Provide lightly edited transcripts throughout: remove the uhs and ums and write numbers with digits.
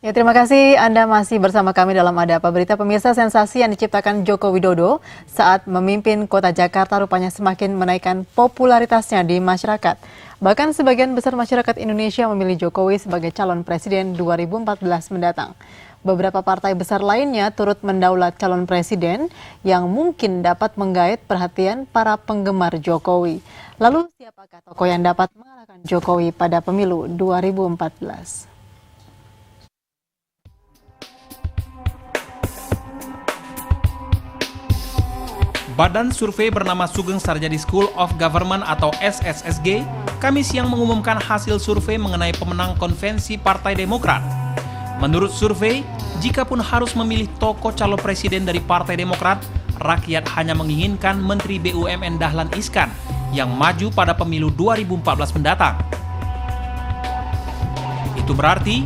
Ya, terima kasih Anda masih bersama kami dalam Ada Apa Berita. Pemirsa, sensasi yang diciptakan Joko Widodo saat memimpin kota Jakarta rupanya semakin menaikkan popularitasnya di masyarakat. Bahkan sebagian besar masyarakat Indonesia memilih Jokowi sebagai calon presiden 2014 mendatang. Beberapa partai besar lainnya turut mendaulat calon presiden yang mungkin dapat menggait perhatian para penggemar Jokowi. Lalu siapakah tokoh yang dapat mengalahkan Jokowi pada pemilu 2014? Badan survei bernama Sugeng Sarjadi School of Government atau SSSG, Kamis siang mengumumkan hasil survei mengenai pemenang konvensi Partai Demokrat. Menurut survei, jikapun harus memilih tokoh calon presiden dari Partai Demokrat, rakyat hanya menginginkan Menteri BUMN Dahlan Iskan yang maju pada pemilu 2014 mendatang. Itu berarti,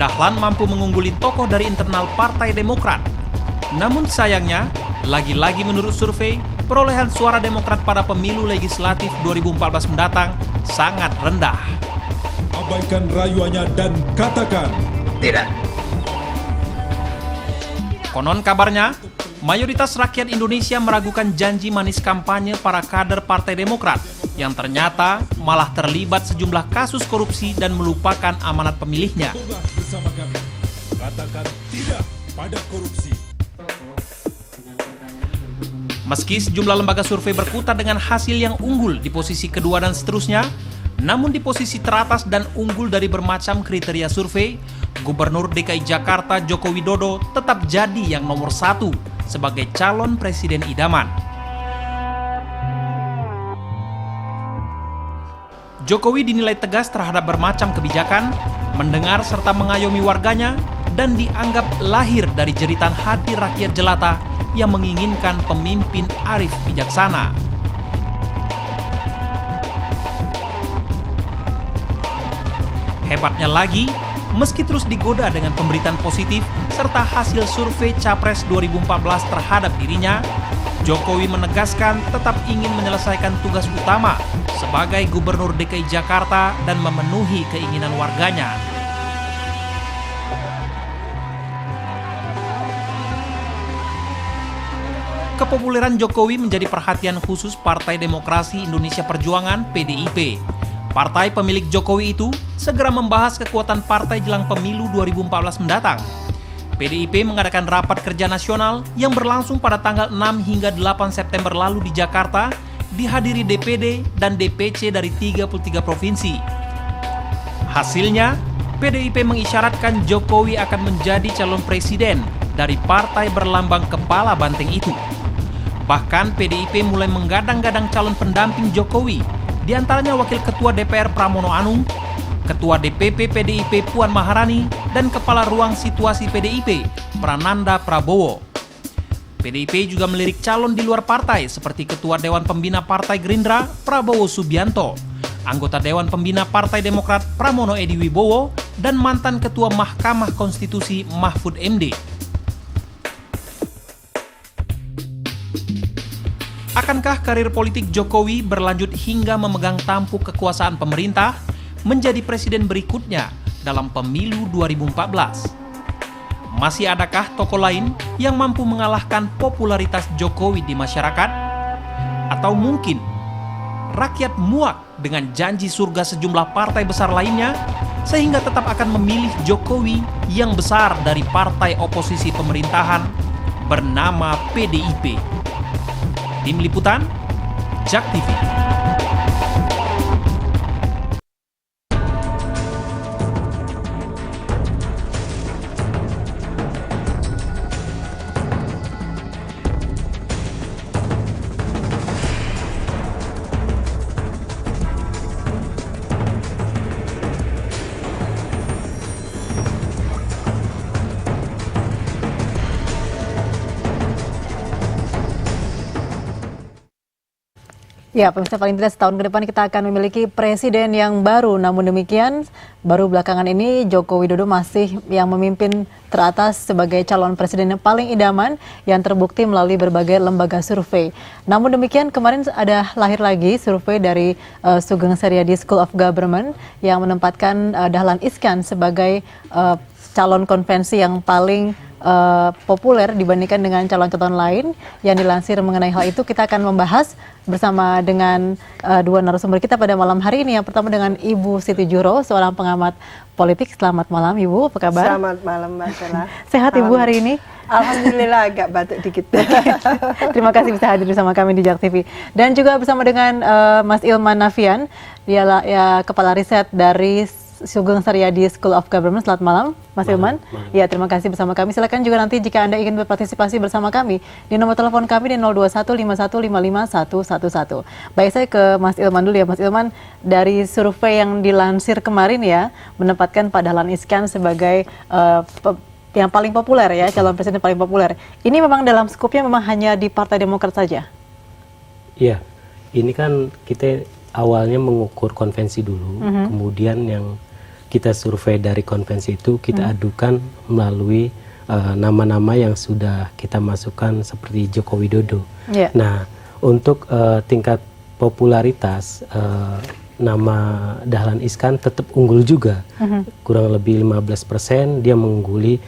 Dahlan mampu mengungguli tokoh dari internal Partai Demokrat. Namun sayangnya, lagi-lagi menurut survei, perolehan suara Demokrat pada pemilu legislatif 2014 mendatang sangat rendah. Abaikan rayuannya dan katakan tidak. Konon kabarnya, mayoritas rakyat Indonesia meragukan janji manis kampanye para kader Partai Demokrat yang ternyata malah terlibat sejumlah kasus korupsi dan melupakan amanat pemilihnya. Bersama kami, katakan tidak pada korupsi. Meski sejumlah lembaga survei berkutat dengan hasil yang unggul di posisi kedua dan seterusnya, namun di posisi teratas dan unggul dari bermacam kriteria survei, Gubernur DKI Jakarta Joko Widodo tetap jadi yang nomor 1 sebagai calon presiden idaman. Jokowi dinilai tegas terhadap bermacam kebijakan, mendengar serta mengayomi warganya, dan dianggap lahir dari jeritan hati rakyat jelata yang menginginkan pemimpin arif bijaksana. Hebatnya lagi, meski terus digoda dengan pemberitaan positif serta hasil survei Capres 2014 terhadap dirinya, Jokowi menegaskan tetap ingin menyelesaikan tugas utama sebagai Gubernur DKI Jakarta dan memenuhi keinginan warganya. Kepopuleran Jokowi menjadi perhatian khusus Partai Demokrasi Indonesia Perjuangan (PDIP). Partai pemilik Jokowi itu segera membahas kekuatan partai jelang pemilu 2014 mendatang. PDIP mengadakan rapat kerja nasional yang berlangsung pada tanggal 6 hingga 8 September lalu di Jakarta, dihadiri DPD dan DPC dari 33 provinsi. Hasilnya, PDIP mengisyaratkan Jokowi akan menjadi calon presiden dari partai berlambang kepala banteng itu. Bahkan PDIP mulai menggadang-gadang calon pendamping Jokowi, di antaranya Wakil Ketua DPR Pramono Anung, Ketua DPP PDIP Puan Maharani, dan Kepala Ruang Situasi PDIP Prananda Prabowo. PDIP juga melirik calon di luar partai seperti Ketua Dewan Pembina Partai Gerindra Prabowo Subianto, anggota Dewan Pembina Partai Demokrat Pramono Edi Wibowo, dan mantan Ketua Mahkamah Konstitusi Mahfud MD. Akankah karir politik Jokowi berlanjut hingga memegang tampuk kekuasaan pemerintah menjadi presiden berikutnya dalam pemilu 2014? Masih adakah tokoh lain yang mampu mengalahkan popularitas Jokowi di masyarakat? Atau mungkin rakyat muak dengan janji surga sejumlah partai besar lainnya sehingga tetap akan memilih Jokowi yang besar dari partai oposisi pemerintahan bernama PDIP? Tim Liputan, JAK TV. Ya, pemirsa, paling tidak setahun ke depan kita akan memiliki presiden yang baru. Namun demikian, baru belakangan ini Joko Widodo masih yang memimpin teratas sebagai calon presiden yang paling idaman yang terbukti melalui berbagai lembaga survei. Namun demikian, kemarin ada lahir lagi survei dari Sugeng Sarjadi School of Government yang menempatkan Dahlan Iskan sebagai calon konvensi yang paling populer dibandingkan dengan calon-calon lain yang dilansir mengenai hal itu. Kita akan membahas bersama dengan dua narasumber kita pada malam hari ini. Yang pertama dengan Ibu Siti Djuhro, seorang pengamat politik. Selamat malam Ibu, apa kabar? Selamat malam Mbak Sheila. Sehat Ibu hari ini? Alhamdulillah, agak batuk dikit. Terima kasih bisa hadir bersama kami di JAK TV. Dan juga bersama dengan Mas Ilman Nafian, dia ya, Kepala Riset dari Sugeng Saryadi School of Government. Selamat malam, Mas Ilman. Ya, terima kasih bersama kami. Silakan juga nanti jika Anda ingin berpartisipasi bersama kami di nomor telepon kami di 02151555111. Baik, saya ke Mas Ilman dulu ya. Mas Ilman, dari survei yang dilansir kemarin ya, menempatkan Pak Dahlan Iskan sebagai yang paling populer ya, calon presiden paling populer. Ini memang dalam skupnya memang hanya di Partai Demokrat saja? Iya, ini kan kita awalnya mengukur konvensi dulu, kemudian yang kita survei dari konvensi itu kita adukan melalui nama-nama yang sudah kita masukkan seperti Joko Widodo. Yeah. Nah, untuk tingkat popularitas nama Dahlan Iskan tetap unggul juga, kurang lebih 15%, dia mengungguli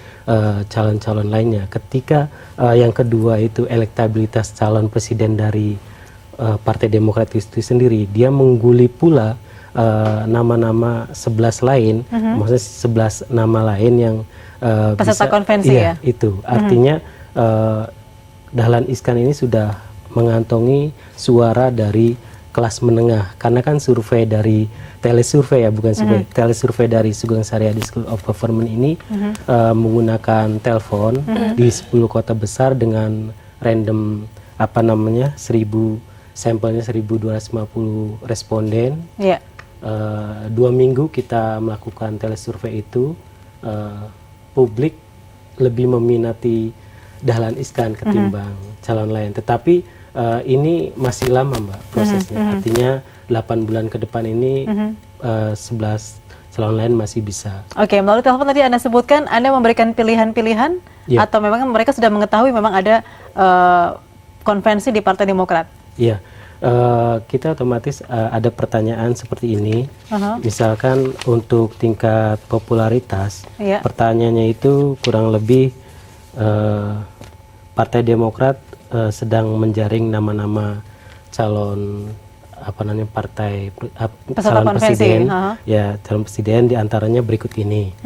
calon-calon lainnya. Ketika yang kedua itu elektabilitas calon presiden dari Partai Demokrat itu sendiri, dia mengungguli pula nama-nama 11 lain, maksudnya 11 nama lain yang peserta konvensi ya? Itu artinya Dahlan Iskan ini sudah mengantongi suara dari kelas menengah, karena kan survei dari telesurvei ya, bukan survei, telesurvei dari Sugeng Saryadi School of Government ini menggunakan telepon di 10 kota besar dengan random 1000 sampelnya 1250 responden. Yeah. 2 minggu kita melakukan telesurvei itu, publik lebih meminati Dahlan Iskan ketimbang calon lain. Tetapi ini masih lama Mbak prosesnya, artinya 8 bulan ke depan ini 11 calon lain masih bisa. Oke, melalui telepon tadi Anda sebutkan Anda memberikan pilihan-pilihan, atau memang mereka sudah mengetahui memang ada konvensi di Partai Demokrat? Iya, kita otomatis ada pertanyaan seperti ini. Misalkan untuk tingkat popularitas, pertanyaannya itu kurang lebih Partai Demokrat sedang menjaring nama-nama calon partai calon presiden, ya calon presiden, diantaranya berikut ini.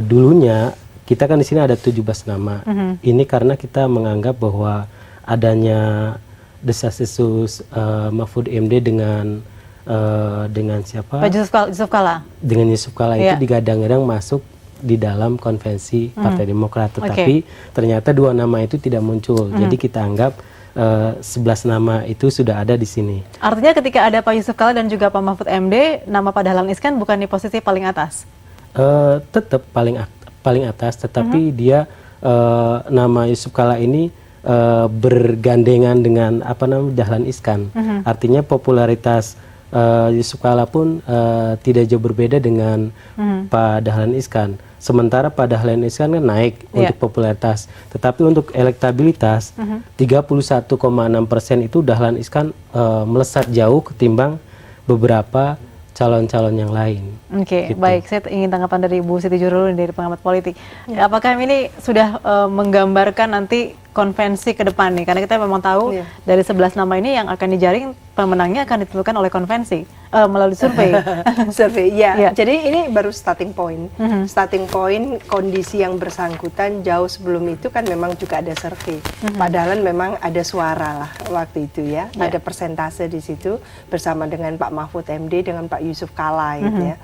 Dulunya kita kan di sini ada 17 nama. Ini karena kita menganggap bahwa adanya desas-desus Mahfud MD dengan siapa? Pak Yusuf Kalla. Dengan Yusuf Kalla itu digadang-gadang masuk di dalam konvensi Partai Demokrat, tetapi ternyata 2 nama itu tidak muncul. Jadi kita anggap 11 nama itu sudah ada di sini. Artinya ketika ada Pak Yusuf Kalla dan juga Pak Mahfud MD, nama Pak Dahlan Iskan bukan di posisi paling atas? Tetap paling atas, tetapi dia nama Yusuf Kalla ini bergandengan dengan Dahlan Iskan. Artinya popularitas Yusuf Kalla pun tidak jauh berbeda dengan Pak Dahlan Iskan. Sementara Pak Dahlan Iskan kan naik untuk popularitas, tetapi untuk elektabilitas 31,6% itu Dahlan Iskan melesat jauh ketimbang beberapa calon-calon yang lain. Oke, baik. Saya ingin tanggapan dari Bu Siti Djuhro dari pengamat politik. Apakah ini sudah menggambarkan nanti konvensi ke depan nih? Karena kita memang tahu dari 11 nama ini yang akan dijaring, pemenangnya akan ditentukan oleh konvensi melalui survei. Survei, ya. Jadi ini baru starting point. Starting point kondisi yang bersangkutan jauh sebelum itu kan memang juga ada survei. Pak Dahlan memang ada suara lah waktu itu ya. Ada persentase di situ bersama dengan Pak Mahfud MD dengan Pak Yusuf Kalla gitu ya.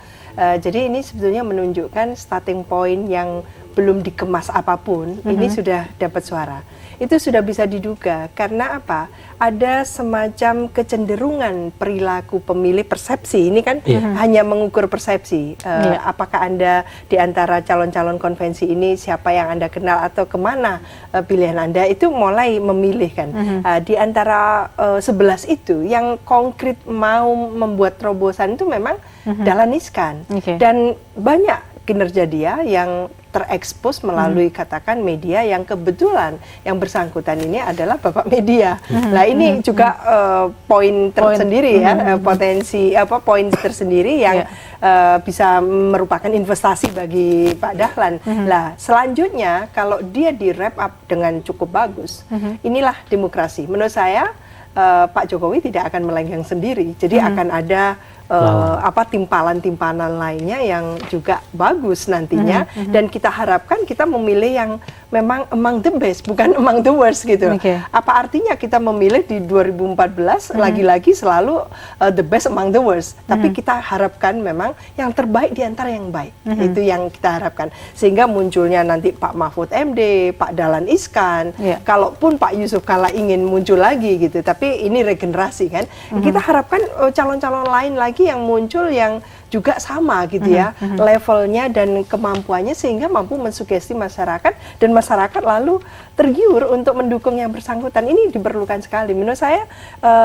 Jadi ini sebetulnya menunjukkan starting point yang belum dikemas apapun, ini sudah dapat suara. Itu sudah bisa diduga, karena apa? Ada semacam kecenderungan perilaku pemilih, persepsi, ini kan hanya mengukur persepsi. Apakah Anda di antara calon-calon konvensi ini, siapa yang Anda kenal atau kemana pilihan Anda, itu mulai memilih kan. Di antara 11 itu, yang konkret mau membuat terobosan itu memang Dahlan Iskan. Dan banyak kinerja dia yang terekspos melalui katakan media yang kebetulan yang bersangkutan ini adalah bapak media. Nah ini juga poin tersendiri ya, potensi poin tersendiri yang bisa merupakan investasi bagi Pak Dahlan. Nah selanjutnya kalau dia di wrap up dengan cukup bagus, inilah demokrasi. Menurut saya Pak Jokowi tidak akan melenggang sendiri, jadi akan ada timpalan-timpalan lainnya yang juga bagus nantinya, dan kita harapkan kita memilih yang memang among the best, bukan among the worst gitu. Apa artinya kita memilih di 2014 lagi-lagi selalu the best among the worst, tapi kita harapkan memang yang terbaik di antara yang baik. Itu yang kita harapkan, sehingga munculnya nanti Pak Mahfud MD, Pak Dahlan Iskan, kalaupun Pak Yusuf Kalla ingin muncul lagi gitu, tapi ini regenerasi kan, kita harapkan calon-calon lain lagi yang muncul yang juga sama gitu ya, levelnya dan kemampuannya, sehingga mampu mensugesti masyarakat dan masyarakat lalu tergiur untuk mendukung yang bersangkutan. Ini diperlukan sekali. Menurut saya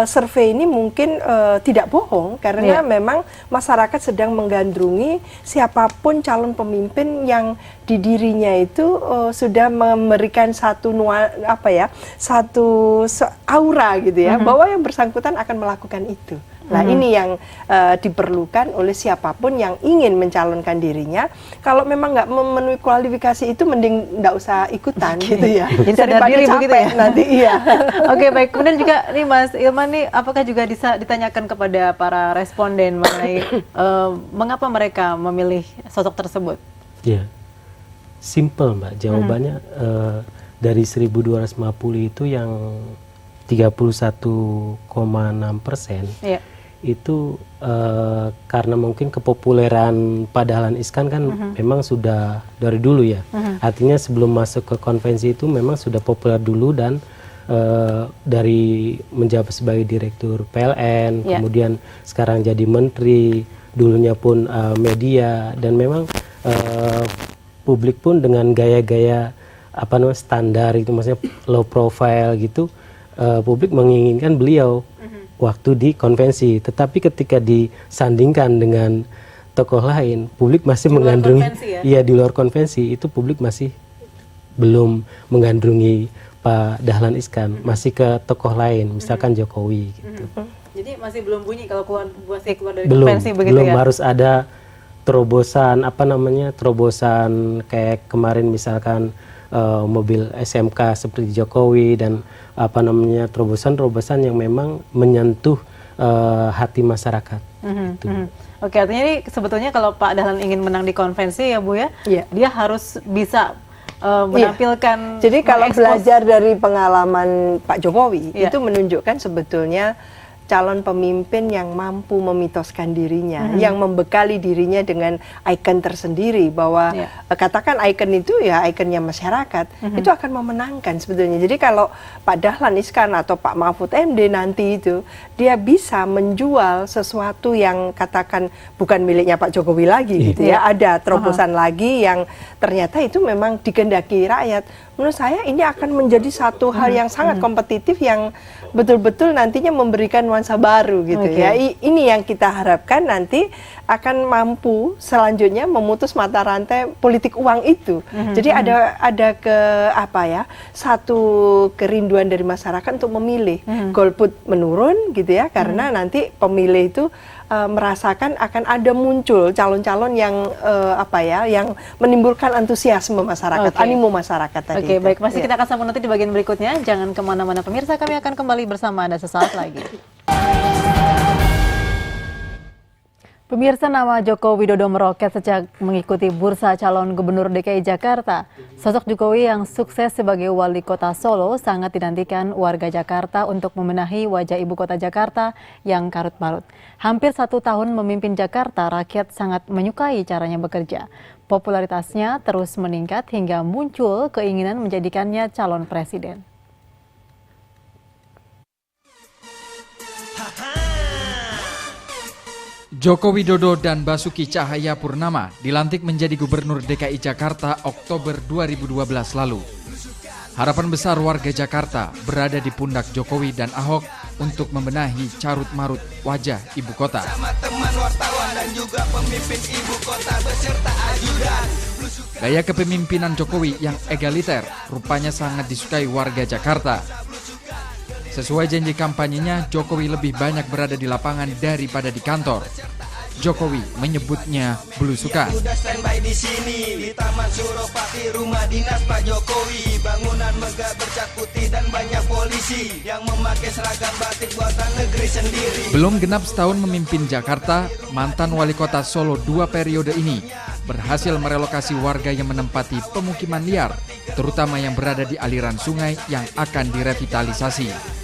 survei ini mungkin tidak bohong, karena memang masyarakat sedang menggandrungi siapapun calon pemimpin yang di dirinya itu sudah memberikan satu aura gitu ya, bahwa yang bersangkutan akan melakukan itu. Nah ini yang diperlukan oleh siapapun yang ingin mencalonkan dirinya. Kalau memang nggak memenuhi kualifikasi itu, mending nggak usah ikutan gitu ya. Jadi sadar diri begitu ya nanti. Iya. Oke, baik. Kemudian juga nih Mas Ilman nih, apakah juga bisa ditanyakan kepada para responden mengenai mengapa mereka memilih sosok tersebut? Ya, simple Mbak. Jawabannya dari 1.250 itu yang 31,6% itu karena mungkin kepopuleran Pak Dahlan Iskan kan memang sudah dari dulu ya. Artinya sebelum masuk ke konvensi itu memang sudah populer dulu, dan dari menjabat sebagai direktur PLN, kemudian sekarang jadi menteri, dulunya pun media, dan memang publik pun dengan gaya-gaya standar itu, maksudnya low profile gitu, publik menginginkan beliau waktu di konvensi. Tetapi ketika disandingkan dengan tokoh lain, publik masih menggandrungi, di luar konvensi itu publik masih belum menggandrungi Pak Dahlan Iskan, masih ke tokoh lain, misalkan Jokowi gitu. Jadi masih belum bunyi kalau keluar dari konvensi begitu ya? Belum, harus ada terobosan, terobosan kayak kemarin misalkan mobil SMK seperti Jokowi, dan terobosan-terobosan yang memang menyentuh hati masyarakat. Oke, artinya ini sebetulnya kalau Pak Dahlan ingin menang di konvensi ya Bu ya, dia harus bisa menampilkan. Jadi kalau belajar dari pengalaman Pak Jokowi, itu menunjukkan sebetulnya calon pemimpin yang mampu memitoskan dirinya, yang membekali dirinya dengan ikon tersendiri, bahwa katakan ikon itu ya ikonnya masyarakat, itu akan memenangkan sebetulnya. Jadi kalau Pak Dahlan Iskan atau Pak Mahfud MD nanti itu, dia bisa menjual sesuatu yang katakan bukan miliknya Pak Jokowi lagi gitu ya, ada terobosan lagi yang ternyata itu memang dikehendaki rakyat. Menurut saya ini akan menjadi satu hal yang sangat kompetitif, yang betul-betul nantinya memberikan nuansa baru gitu ya. Ini yang kita harapkan nanti akan mampu selanjutnya memutus mata rantai politik uang itu. Jadi ada satu kerinduan dari masyarakat untuk memilih. Golput menurun gitu ya, karena nanti pemilih itu merasakan akan ada muncul calon-calon yang yang menimbulkan antusiasme masyarakat, animo masyarakat tadi. Oke, baik, masih kita akan sambung nanti di bagian berikutnya. Jangan kemana-mana pemirsa, kami akan kembali bersama Anda sesaat lagi. Pemirsa, nama Joko Widodo meroket sejak mengikuti bursa calon gubernur DKI Jakarta. Sosok Jokowi yang sukses sebagai wali kota Solo sangat dinantikan warga Jakarta untuk membenahi wajah ibu kota Jakarta yang karut-marut. Hampir 1 tahun memimpin Jakarta, rakyat sangat menyukai caranya bekerja. Popularitasnya terus meningkat hingga muncul keinginan menjadikannya calon presiden. Joko Widodo dan Basuki Cahayapurnama dilantik menjadi Gubernur DKI Jakarta Oktober 2012 lalu. Harapan besar warga Jakarta berada di pundak Jokowi dan Ahok untuk membenahi carut-marut wajah ibu kota. Gaya kepemimpinan Jokowi yang egaliter rupanya sangat disukai warga Jakarta. Sesuai janji kampanyenya, Jokowi lebih banyak berada di lapangan daripada di kantor. Jokowi menyebutnya belusukan. Udah standby di sini di Taman Suropati, rumah dinas Pak Jokowi. Bangunan megah bercat putih dan banyak polisi yang memakai seragam batik buatan negeri sendiri. Belum genap setahun memimpin Jakarta, mantan wali kota Solo 2 periode ini berhasil merelokasi warga yang menempati pemukiman liar, terutama yang berada di aliran sungai yang akan direvitalisasi.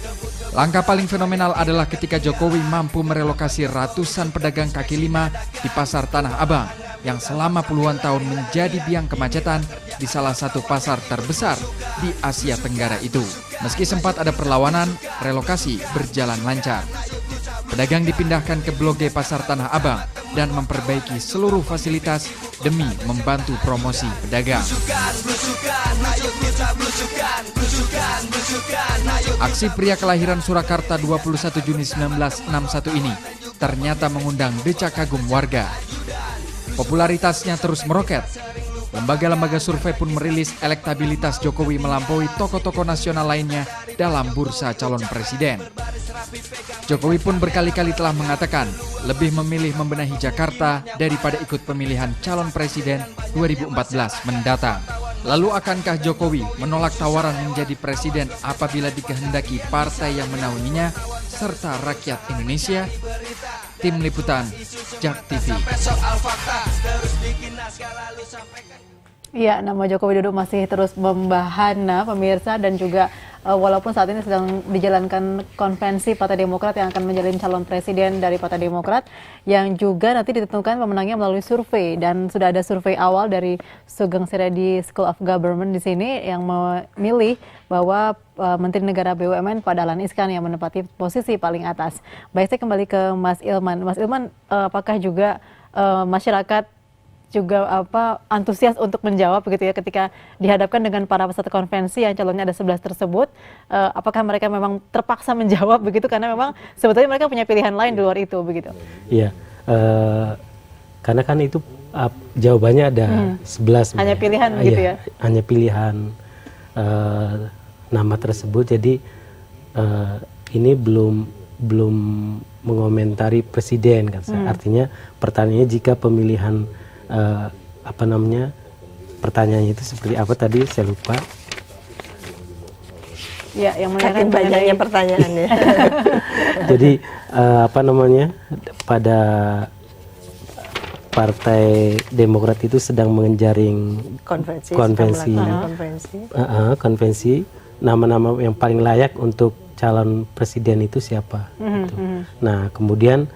Langkah paling fenomenal adalah ketika Jokowi mampu merelokasi ratusan pedagang kaki lima di Pasar Tanah Abang yang selama puluhan tahun menjadi biang kemacetan di salah satu pasar terbesar di Asia Tenggara itu. Meski sempat ada perlawanan, relokasi berjalan lancar. Pedagang dipindahkan ke Blok G Pasar Tanah Abang dan memperbaiki seluruh fasilitas demi membantu promosi pedagang. Aksi pria kelahiran Surakarta 21 Juni 1961 ini ternyata mengundang decak kagum warga. Popularitasnya terus meroket. Lembaga-lembaga survei pun merilis elektabilitas Jokowi melampaui tokoh-tokoh nasional lainnya dalam bursa calon presiden. Jokowi pun berkali-kali telah mengatakan lebih memilih membenahi Jakarta daripada ikut pemilihan calon presiden 2014 mendatang. Lalu akankah Jokowi menolak tawaran menjadi presiden apabila dikehendaki partai yang menaunginya serta rakyat Indonesia? Tim Liputan, JAK TV. Iya, nama Joko Widodo masih terus membahana pemirsa, dan juga walaupun saat ini sedang dijalankan konvensi Partai Demokrat yang akan menjalin calon presiden dari Partai Demokrat, yang juga nanti ditentukan pemenangnya melalui survei, dan sudah ada survei awal dari Sugeng Siredi School of Government di sini yang memilih bahwa Menteri Negara BUMN Pak Dahlan Iskan yang menempati posisi paling atas. Baik, saya kembali ke Mas Ilman. Mas Ilman, apakah juga masyarakat juga antusias untuk menjawab begitu ya ketika dihadapkan dengan para peserta konvensi yang calonnya ada 11 tersebut, apakah mereka memang terpaksa menjawab begitu karena memang sebetulnya mereka punya pilihan lain di luar itu begitu? Iya, karena kan itu jawabannya ada 11. Hanya pilihan begitu ya? Hanya pilihan nama tersebut, jadi ini belum mengomentari presiden kan. Artinya pertanyaannya jika pemilihan pertanyaannya itu seperti apa tadi saya lupa. Ya, yang menanyakan banyaknya pertanyaannya. Jadi pada Partai Demokrat itu sedang menjaring konvensi nama-nama yang paling layak untuk calon presiden itu siapa. Gitu. Nah, kemudian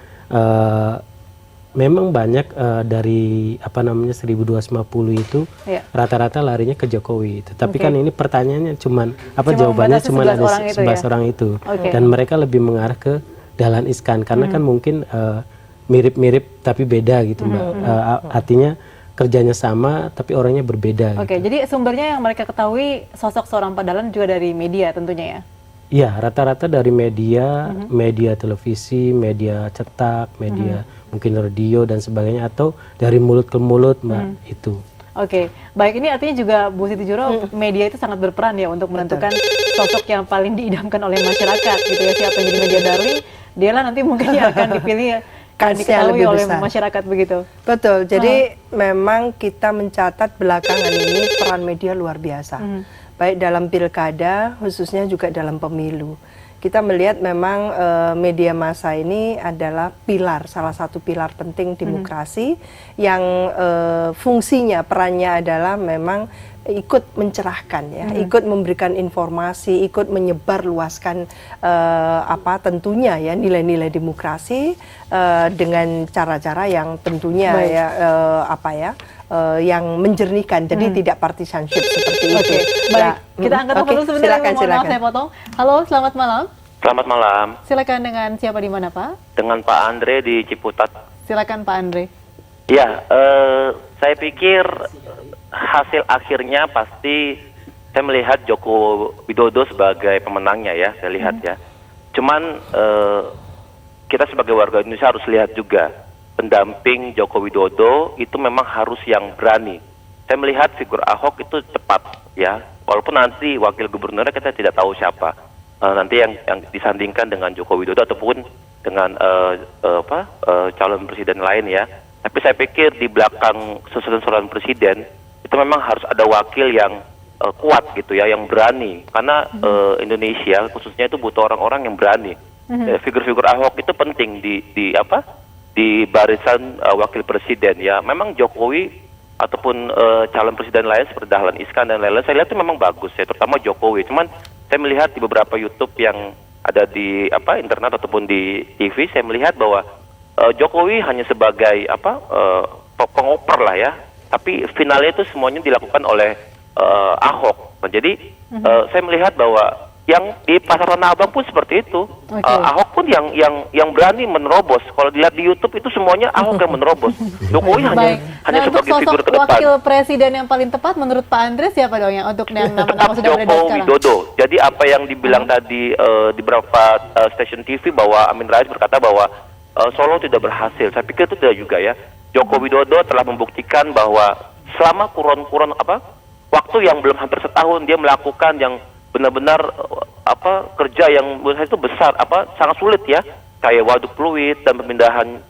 memang banyak dari 1250 itu rata-rata larinya ke Jokowi. Tetapi kan ini pertanyaannya jawabannya cuma ada 11 orang itu. Dan mereka lebih mengarah ke Dahlan Iskan karena kan mungkin mirip-mirip tapi beda gitu, Mbak. Artinya kerjanya sama tapi orangnya berbeda. Oke, gitu. jadi sumbernya yang mereka ketahui sosok seorang Pak Dahlan juga dari media tentunya ya? Iya, rata-rata dari media, media televisi, media cetak, media mungkin radio dan sebagainya, atau dari mulut ke mulut, Mbak, itu. Oke, baik, ini artinya juga Bu Siti Juro, media itu sangat berperan ya untuk menentukan sosok yang paling diidamkan oleh masyarakat gitu ya. Siapa yang jadi media darling, dialah nanti mungkin yang akan dipilih, akan diketahui oleh masyarakat begitu. Betul, jadi memang kita mencatat belakangan ini peran media luar biasa. Baik dalam pilkada, khususnya juga dalam pemilu. Kita melihat memang media massa ini adalah salah satu pilar penting demokrasi yang fungsinya, perannya adalah memang ikut mencerahkan ya, ikut memberikan informasi, ikut menyebarluaskan tentunya ya nilai-nilai demokrasi dengan cara-cara yang tentunya yang menjernihkan, jadi tidak partisanship seperti itu. Baik, kita angkat telepon sebentar. Mohon maaf saya potong. Halo, selamat malam. Selamat malam. Silakan, dengan siapa di mana, Pak? Dengan Pak Andre di Ciputat. Silakan Pak Andre. Ya, saya pikir hasil akhirnya pasti saya melihat Joko Widodo sebagai pemenangnya ya, saya lihat ya. Cuman kita sebagai warga Indonesia harus lihat juga pendamping Joko Widodo itu memang harus yang berani. Saya melihat figur Ahok itu cepat ya, walaupun nanti wakil gubernurnya kita tidak tahu siapa. Nanti yang disandingkan dengan Joko Widodo ataupun dengan calon presiden lain ya. Tapi saya pikir di belakang susunan presiden itu memang harus ada wakil yang kuat gitu ya, yang berani. Karena Indonesia khususnya itu butuh orang-orang yang berani. Figur-figur Ahok itu penting di barisan wakil presiden ya. Memang Jokowi ataupun calon presiden lain seperti Dahlan Iskan dan lain-lain saya lihat itu memang bagus ya, terutama Jokowi. Cuman saya melihat di beberapa YouTube yang ada di internet ataupun di TV, saya melihat bahwa Jokowi hanya sebagai pengoper lah ya, tapi finalnya itu semuanya dilakukan oleh Ahok. Nah, jadi saya melihat bahwa yang di Pasar Tanah Abang pun seperti itu. Ahok pun yang berani menerobos. Kalau dilihat di YouTube itu semuanya Ahok yang menerobos. Jokowi hanya sebagai figur ke depan. Wakil presiden yang paling tepat menurut Pak Andre siapa dong yang untuk yang nama-nama sudah beredar Joko sekarang? Widodo. Jadi apa yang dibilang tadi di beberapa stasiun TV bahwa Amin Rais berkata bahwa Solo tidak berhasil. Saya pikir itu tidak juga ya. Joko Widodo telah membuktikan bahwa selama kurun waktu yang belum hampir setahun dia melakukan yang benar-benar kerja yang menurut saya itu besar, sangat sulit ya, kayak waduk fluid dan pemindahan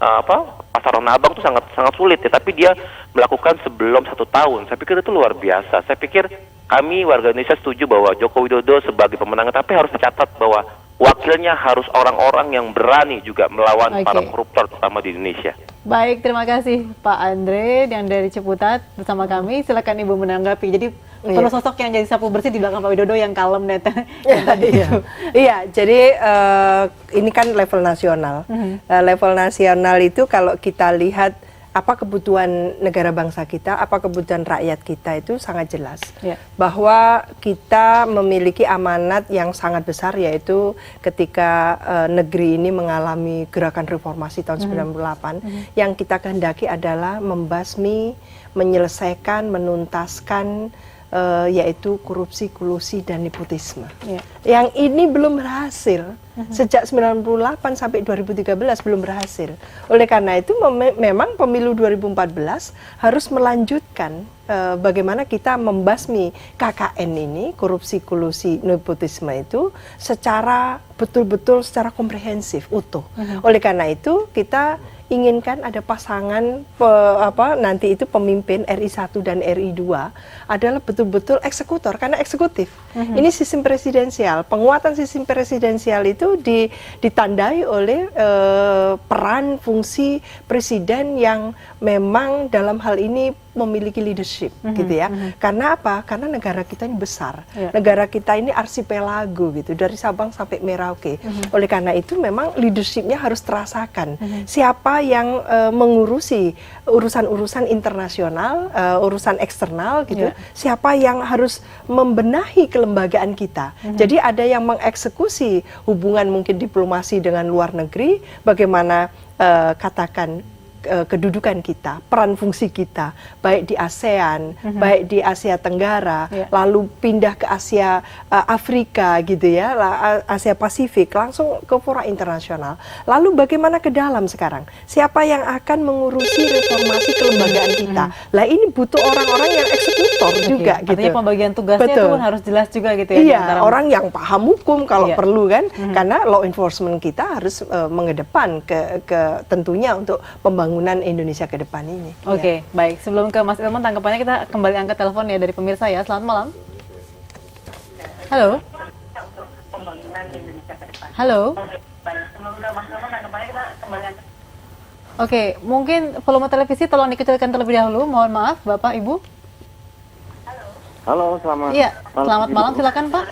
Pasar Tanah Abang itu sangat sulit ya, tapi dia melakukan sebelum 1 tahun. Saya pikir itu luar biasa. Saya pikir kami warga Indonesia setuju bahwa Joko Widodo sebagai pemenang, tapi harus dicatat bahwa wakilnya harus orang-orang yang berani juga melawan para koruptor terutama di Indonesia. Baik, terima kasih Pak Andre yang dari Ciputat bersama kami. Silakan Ibu menanggapi. Jadi perlu sosok yang jadi sapu bersih di belakang Pak Widodo yang kalem Iya, jadi ini kan level nasional. Level nasional itu kalau kita lihat apa kebutuhan negara bangsa kita, apa kebutuhan rakyat kita itu sangat jelas. Bahwa kita memiliki amanat yang sangat besar, yaitu ketika negeri ini mengalami gerakan reformasi tahun 98, yang kita kehendaki adalah membasmi, menyelesaikan, menuntaskan yaitu korupsi, kolusi, dan nepotisme. Yang ini belum berhasil. Sejak 98 sampai 2013 belum berhasil. Oleh karena itu memang pemilu 2014 harus melanjutkan bagaimana kita membasmi KKN ini, korupsi, kolusi, nepotisme itu secara betul-betul secara komprehensif, utuh. Oleh karena itu kita inginkan ada pasangan nanti itu pemimpin RI 1 dan RI 2 adalah betul-betul eksekutor, karena eksekutif. Ini sistem presidensial. Penguatan sistem presidensial itu ditandai oleh peran fungsi presiden yang memang dalam hal ini memiliki leadership gitu ya. Karena apa? Karena negara kita ini besar. Negara kita ini arsipelago gitu, dari Sabang sampai Merauke. Oleh karena itu memang leadershipnya harus terasakan. Siapa yang mengurusi urusan-urusan internasional, urusan eksternal gitu. Siapa yang harus membenahi kelembagaan kita. Jadi ada yang mengeksekusi hubungan mungkin diplomasi dengan luar negeri, bagaimana katakan kedudukan kita, peran fungsi kita, baik di ASEAN, baik di Asia Tenggara, lalu pindah ke Asia Afrika gitu ya, Asia Pasifik, langsung ke fora internasional. Lalu bagaimana ke dalam sekarang? Siapa yang akan mengurusi reformasi kelembagaan kita? Lah ini butuh orang-orang yang eksekutor juga gitu. Artinya pembagian tugasnya itu pun harus jelas juga gitu ya. Iya, orang yang paham hukum kalau perlu kan, karena law enforcement kita harus mengedepan ke tentunya untuk pembangunan Indonesia ke depan ini. Oke, baik. Sebelum ke Mas Ilman, tanggapannya kita kembali angkat telepon ya dari pemirsa ya. Selamat malam. Halo. Halo. Oke, mungkin volume televisi tolong dikecilkan terlebih dahulu. Mohon maaf, Bapak, Ibu. Halo, selamat. Iya, selamat malam. Silakan, Pak.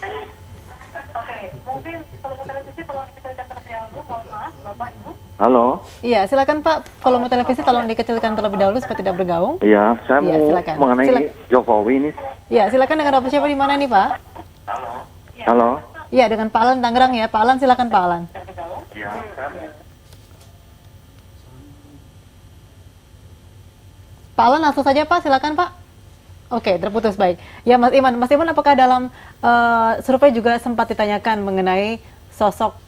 Halo. Iya, silakan Pak. Volume televisi tolong dikecilkan terlebih dahulu supaya tidak bergaung. Iya, saya mau silakan. mengenai Jokowi ini. Iya, silakan dengan Bapak siapa di mana nih, Pak? Halo. Iya, dengan Pak Alan Tangerang ya. Pak Alan, silakan Pak Alan. Iya. Pak Alan langsung saja Pak, silakan Pak. Oke, terputus, baik. Ya Mas Iman apakah dalam survei juga sempat ditanyakan mengenai sosok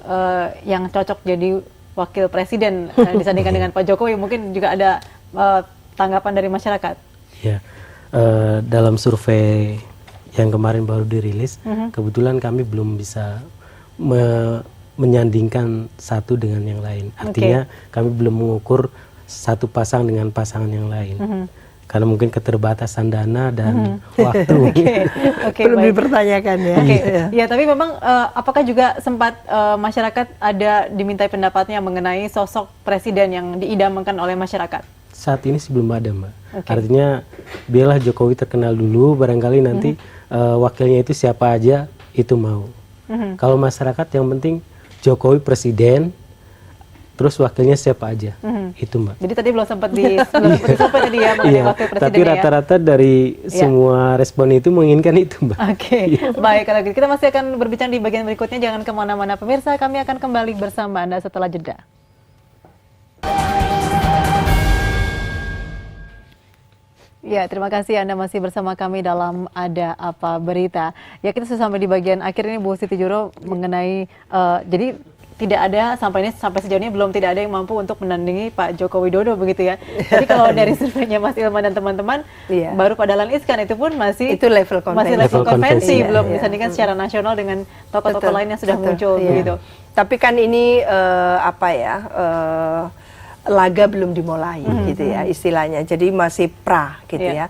yang cocok jadi wakil presiden disandingkan dengan Pak Jokowi, mungkin juga ada tanggapan dari masyarakat. Ya, dalam survei yang kemarin baru dirilis, kebetulan kami belum bisa menyandingkan satu dengan yang lain. Artinya kami belum mengukur satu pasang dengan pasangan yang lain. Karena mungkin keterbatasan dana dan waktu. Belum dipertanyakan ya. Ya, tapi memang apakah juga sempat masyarakat ada dimintai pendapatnya mengenai sosok presiden yang diidamkan oleh masyarakat? Saat ini sih belum ada, Mbak. Artinya biarlah Jokowi terkenal dulu, barangkali nanti wakilnya itu siapa aja itu mau. Kalau masyarakat yang penting Jokowi presiden, terus wakilnya siapa aja, itu Mbak. Jadi tadi belum sempat disampaikan tadi ya mengenai wakil presiden. Tapi rata-rata dari semua respon itu menginginkan itu, Mbak. Baik, kalau gitu kita masih akan berbincang di bagian berikutnya. Jangan kemana-mana pemirsa, kami akan kembali bersama Anda setelah jeda. Ya, terima kasih Anda masih bersama kami dalam Ada Apa Berita. Ya, kita sudah sampai di bagian akhir ini, Bu Siti Juro, mengenai jadi tidak ada sampai sejauh ini tidak ada yang mampu untuk menandingi Pak Joko Widodo begitu ya. Tapi kalau dari surveinya Mas Ilman dan teman-teman, baru Pak Dahlan Iskan itu pun masih level konvensi, belum disandingkan secara nasional dengan tokoh-tokoh lain yang sudah muncul begitu. Tapi kan ini laga belum dimulai gitu ya istilahnya. Jadi masih pra gitu ya.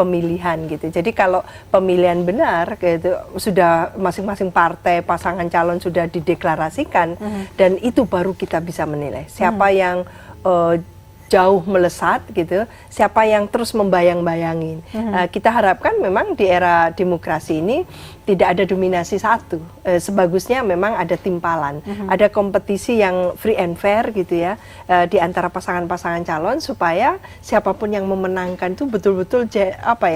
Pemilihan gitu. Jadi kalau pemilihan benar gitu sudah masing-masing partai pasangan calon sudah dideklarasikan dan itu baru kita bisa menilai siapa yang jauh melesat gitu, siapa yang terus membayang-bayangin. Kita harapkan memang di era demokrasi ini tidak ada dominasi satu. Sebagusnya memang ada timpalan, ada kompetisi yang free and fair gitu ya di antara pasangan-pasangan calon supaya siapapun yang memenangkan itu betul-betul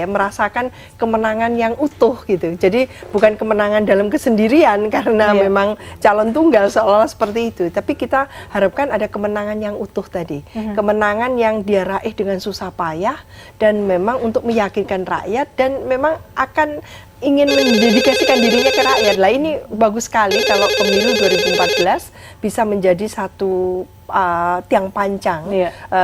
merasakan kemenangan yang utuh gitu. Jadi bukan kemenangan dalam kesendirian karena memang calon tunggal seolah-olah seperti itu, tapi kita harapkan ada kemenangan yang utuh tadi. Kemenangan yang dia raih dengan susah payah dan memang untuk meyakinkan rakyat dan memang akan ingin mendedikasikan dirinya ke rakyat. Lah ini bagus sekali kalau pemilu 2014 bisa menjadi satu tiang pancang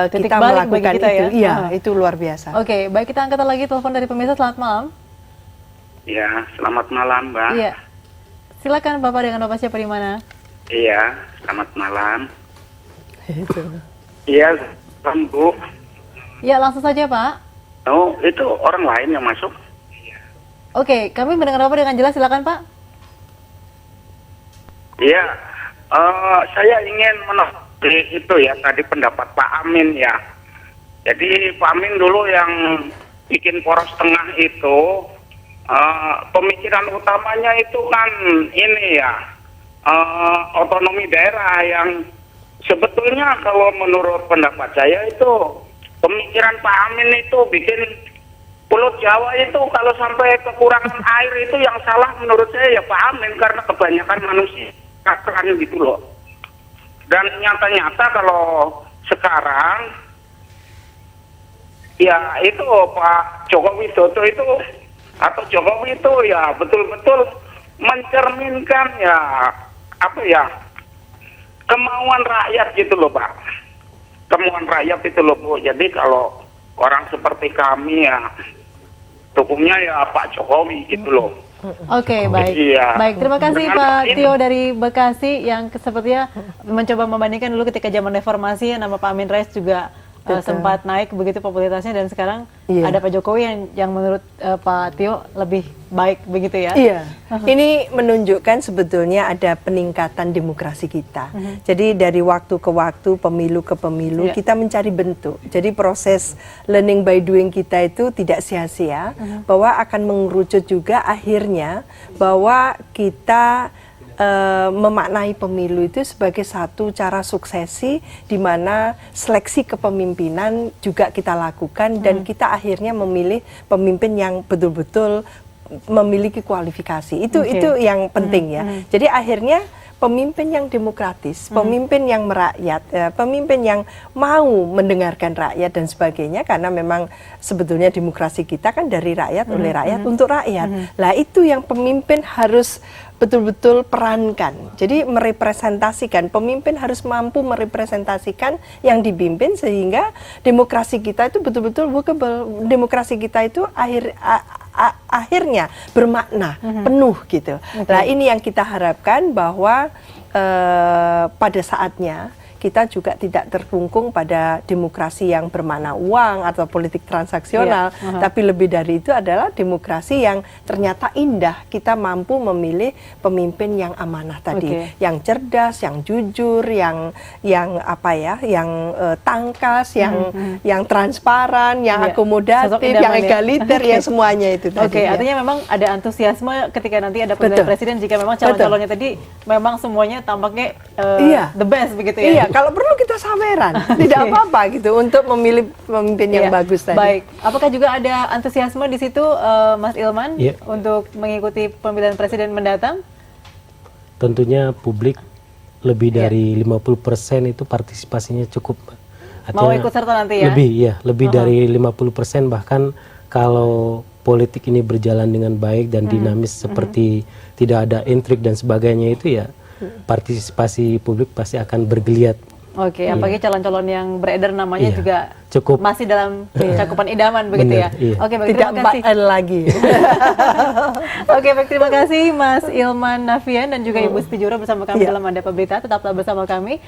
kita melakukan kita, itu. Iya, itu luar biasa. Oke, baik, kita angkat lagi telepon dari pemirsa. Selamat malam. Ya, selamat malam, Mbak. Iya. Silakan Bapak, dengan Bapak siapa di mana? Iya, selamat malam. Iya, Bu. Ya, langsung saja Pak. Oh, itu orang lain yang masuk. Oke, kami mendengar Bapak dengan jelas, silakan Pak. Iya, saya ingin menanggapi itu ya tadi pendapat Pak Amin ya. Jadi Pak Amin dulu yang bikin poros tengah itu pemikiran utamanya itu kan ini ya otonomi daerah yang sebetulnya kalau menurut pendapat saya itu pemikiran Pak Amin itu bikin Pulau Jawa itu kalau sampai kekurangan air itu yang salah menurut saya ya Pak Amin karena kebanyakan manusia kasihan gitu loh. Dan nyata-nyata kalau sekarang ya itu Pak Joko Widodo itu atau Jokowi itu ya betul-betul mencerminkan ya kemauan rakyat gitu loh Pak. Kemauan rakyat itu loh Bu. Jadi kalau orang seperti kami ya dukungnya ya Pak Jokowi gitu loh. Oke, baik. Baik, terima kasih Pak Tio dari Bekasi yang sepertinya mencoba membandingkan dulu ketika zaman reformasi nama Pak Amin Rais juga sempat naik begitu popularitasnya dan sekarang ada Pak Jokowi yang menurut Pak Tio lebih baik begitu ya. Iya. Ini menunjukkan sebetulnya ada peningkatan demokrasi kita. Jadi dari waktu ke waktu, pemilu ke pemilu kita mencari bentuk. Jadi proses learning by doing kita itu tidak sia-sia bahwa akan mengerucut juga akhirnya bahwa kita memaknai pemilu itu sebagai satu cara suksesi di mana seleksi kepemimpinan juga kita lakukan dan kita akhirnya memilih pemimpin yang betul-betul memiliki kualifikasi. Itu yang penting ya. Jadi akhirnya pemimpin yang demokratis, pemimpin yang merakyat, pemimpin yang mau mendengarkan rakyat dan sebagainya karena memang sebetulnya demokrasi kita kan dari rakyat oleh rakyat untuk rakyat. Lah itu yang pemimpin harus betul-betul perankan. Jadi merepresentasikan, pemimpin harus mampu merepresentasikan yang dipimpin sehingga demokrasi kita itu betul-betul workable. Demokrasi kita itu akhirnya bermakna penuh gitu. Nah, ini yang kita harapkan bahwa pada saatnya kita juga tidak terkungkung pada demokrasi yang bermakna uang atau politik transaksional, tapi lebih dari itu adalah demokrasi yang ternyata indah. Kita mampu memilih pemimpin yang amanah tadi, yang cerdas, yang jujur, yang tangkas, yang transparan, yang akomodatif, yang egaliter, yang semuanya itu tadi. Artinya memang ada antusiasme ketika nanti ada pemilihan presiden jika memang calon-calonnya tadi memang semuanya tampaknya the best begitu ya. Iya, kalau perlu kita saweran, tidak apa-apa gitu untuk memilih pemimpin yang bagus tadi. Baik, apakah juga ada antusiasme di situ, Mas Ilman, untuk mengikuti pemilihan presiden mendatang? Tentunya publik lebih dari 50% itu partisipasinya cukup. Artinya mau ikut serta nanti ya? Lebih dari 50%, bahkan kalau politik ini berjalan dengan baik dan dinamis seperti tidak ada intrik dan sebagainya itu ya, partisipasi publik pasti akan bergeliat. Apalagi calon-calon yang beredar namanya juga cukup masih dalam cakupan idaman begitu ya. Baik, tidak terima kasih lagi. Baik, terima kasih Mas Ilman Nafian dan juga Ibu Siti Juro bersama kami dalam Ada Apa Berita. Tetaplah bersama kami.